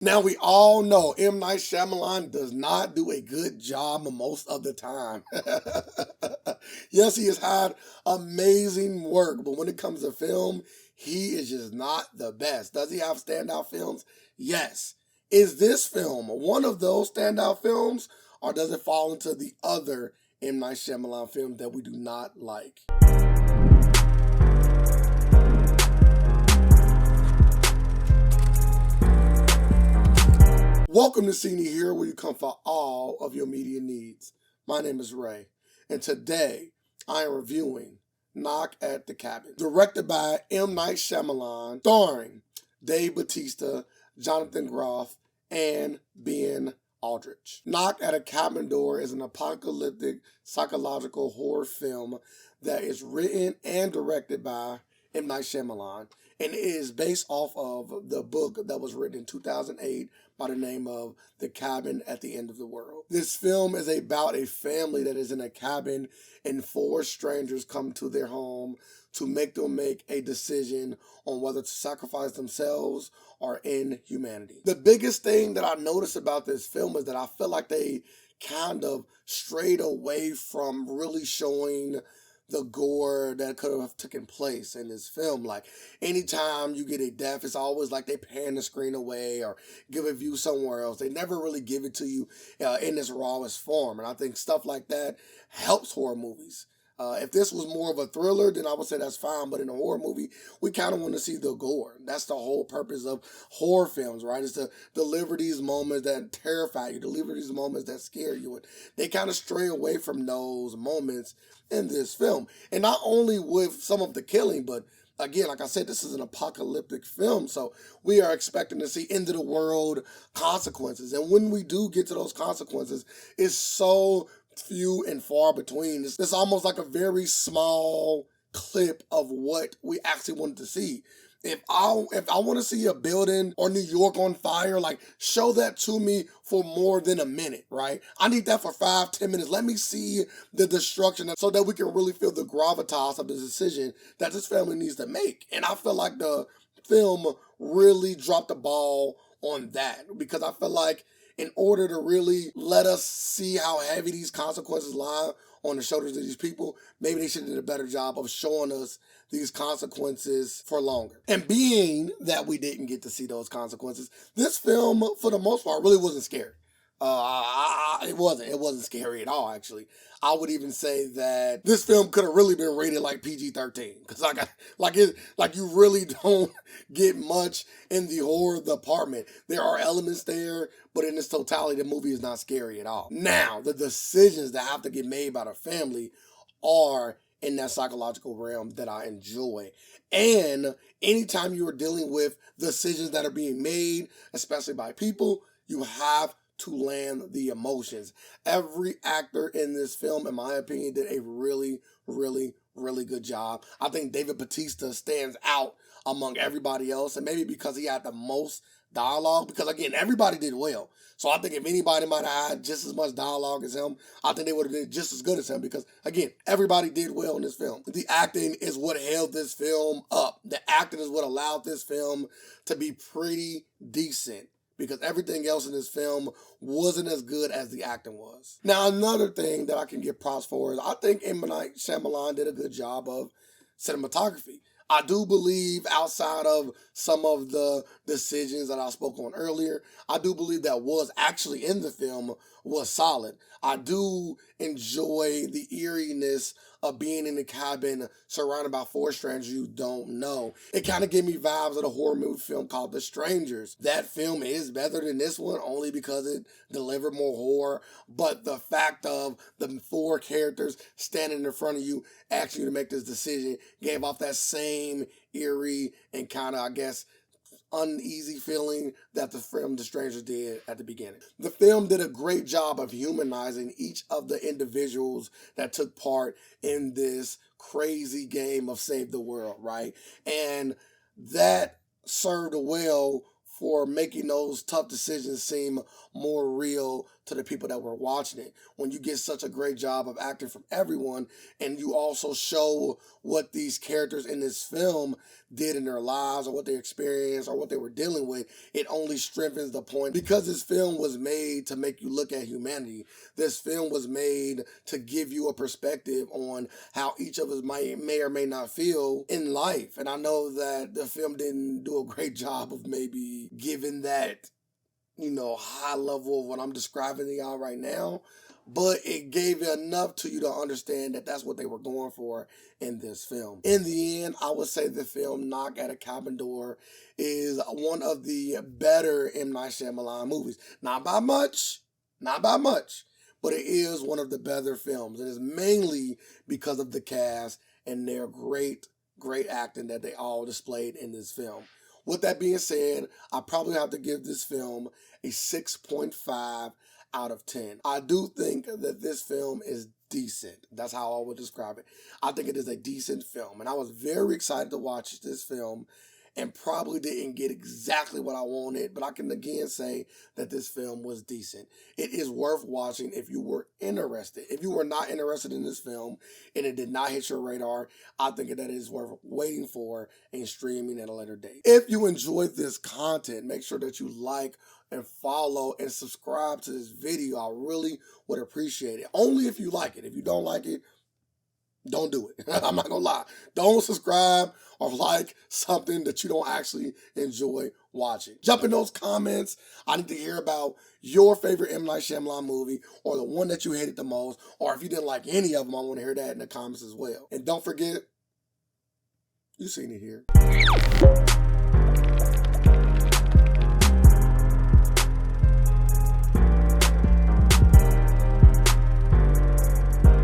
Now we all know M. Night Shyamalan does not do a good job most of the time. Yes, he has had amazing work, but when it comes to film, he is just not the best. Does he have standout films? Yes. Is this film one of those standout films, or does it fall into the other M. Night Shyamalan films that we do not like? Welcome to Cine Here, where you come for all of your media needs. My name is Ray, and today I am reviewing Knock at the Cabin, directed by M. Night Shyamalan, starring Dave Bautista, Jonathan Groff, and Ben Aldrich. Knock at a Cabin Door is an apocalyptic psychological horror film that is written and directed by M. Night Shyamalan, and it is based off of the book that was written in 2008 by the name of The Cabin at the End of the World. This film is about a family that is in a cabin and four strangers come to their home to make them make a decision on whether to sacrifice themselves or end humanity. The biggest thing that I noticed about this film is that I feel like they kind of strayed away from really showing the gore that could have taken place in this film. Like, anytime you get a death, it's always like they pan the screen away or give a view somewhere else. They never really give it to you in its rawest form. And I think stuff like that helps horror movies. If this was more of a thriller, then I would say that's fine. But in a horror movie, we kind of want to see the gore. That's the whole purpose of horror films, right? Is to deliver these moments that terrify you, deliver these moments that scare you. And they kind of stray away from those moments in this film. And not only with some of the killing, but again, like I said, this is an apocalyptic film. So we are expecting to see end of the world consequences. And when we do get to those consequences, it's so few and far between. It's almost like a very small clip of what we actually wanted to see. If I want to see a building or New York on fire, like, show that to me for more than a minute, right? I need that for 5-10 minutes. Let me see the destruction so that we can really feel the gravitas of the decision that this family needs to make. And I feel like the film really dropped the ball on that, because I feel like in order to really let us see how heavy these consequences lie on the shoulders of these people, maybe they should have did a better job of showing us these consequences for longer. And being that we didn't get to see those consequences, this film, for the most part, really wasn't scary. It wasn't scary at all, actually. I would even say that this film could have really been rated like PG-13, because like you really don't get much in the horror department. There are elements there, but in its totality, the movie is not scary at all. Now, the decisions that have to get made by the family are in that psychological realm that I enjoy. And anytime you are dealing with decisions that are being made, especially by people, you have to land the emotions. Every actor in this film, in my opinion, did a really, really, really good job. I think David Bautista stands out among everybody else, and maybe because he had the most dialogue, because again, everybody did well. So I think if anybody might have had just as much dialogue as him, I think they would have been just as good as him, because again, everybody did well in this film. The acting is what held this film up. The acting is what allowed this film to be pretty decent, because everything else in this film wasn't as good as the acting was. Now, another thing that I can give props for is I think M. Night Shyamalan did a good job of cinematography. I do believe, outside of some of the decisions that I spoke on earlier, I do believe that was actually in the film was solid. I do enjoy the eeriness of being in the cabin surrounded by four strangers you don't know. It kind of gave me vibes of the horror movie film called The Strangers. That film is better than this one only because it delivered more horror, but the fact of the four characters standing in front of you asking you to make this decision gave off that same eerie and kind of, I guess, uneasy feeling that the film The Strangers did at the beginning. The film did a great job of humanizing each of the individuals that took part in this crazy game of Save the World, right? And that served well for making those tough decisions seem more real to the people that were watching it. When you get such a great job of acting from everyone, and you also show what these characters in this film did in their lives, or what they experienced, or what they were dealing with, it only strengthens the point. Because this film was made to make you look at humanity. This film was made to give you a perspective on how each of us may or may not feel in life. And I know that the film didn't do a great job of maybe giving that, high level of what I'm describing to y'all right now, but it gave enough to you to understand that that's what they were going for in this film. In the end, I would say the film Knock at a Cabin Door is one of the better M. Night Shyamalan movies. Not by much, but it is one of the better films. And it's mainly because of the cast and their great acting that they all displayed in this film. With that being said, I probably have to give this film a 6.5 out of 10. I do think that this film is decent. That's how I would describe it. I think it is a decent film, and I was very excited to watch this film and probably didn't get exactly what I wanted, but I can again say that this film was decent. It is worth watching if you were interested. If you were not interested in this film and it did not hit your radar, I think that it is worth waiting for and streaming at a later date. If you enjoyed this content, make sure that you like and follow and subscribe to this video. I really would appreciate it. Only if you like it. If you don't like it, don't do it. I'm not gonna lie. Don't subscribe or like something that you don't actually enjoy watching. Jump in those comments. I need to hear about your favorite M. Night Shyamalan movie, or the one that you hated the most, or if you didn't like any of them, I want to hear that in the comments as well. And don't forget, you seen it here.